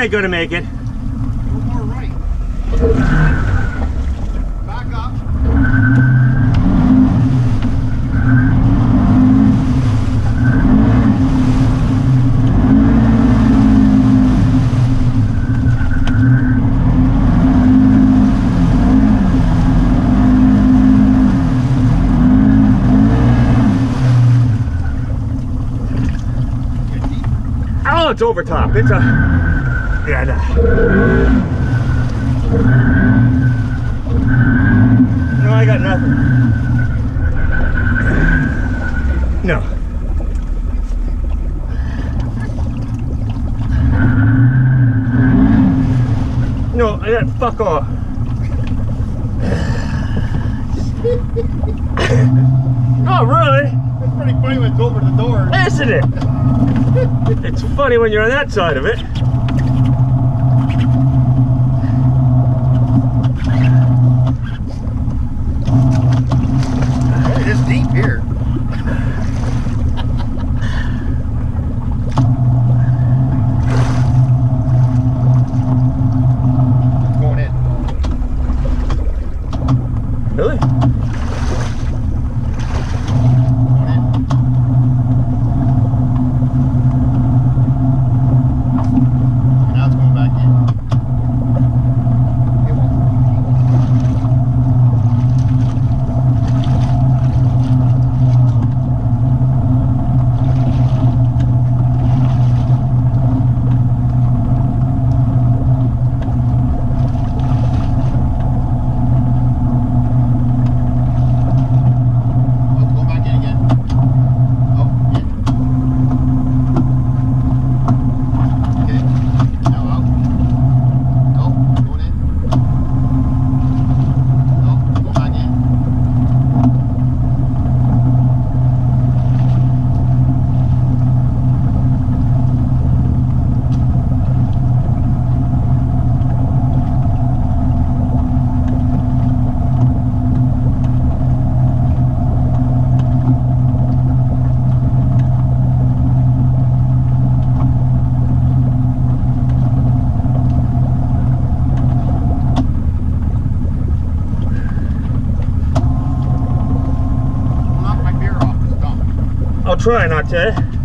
ain't gonna make it. Go more right. Back up. Oh, it's over top. It's a... Yeah, no. No, I got nothing. No. No, I got fuck off. Oh, really? It's pretty funny when it's over the door. Isn't it? It's funny when you're on that side of it. It is deep here. Going in. Really? Going in. Now it's going back in. It won't. Oh, it's going back in again. Oh, in. Okay. Now out. No, going in. No, go back in. Knock my beer off the stump. I'll try not to.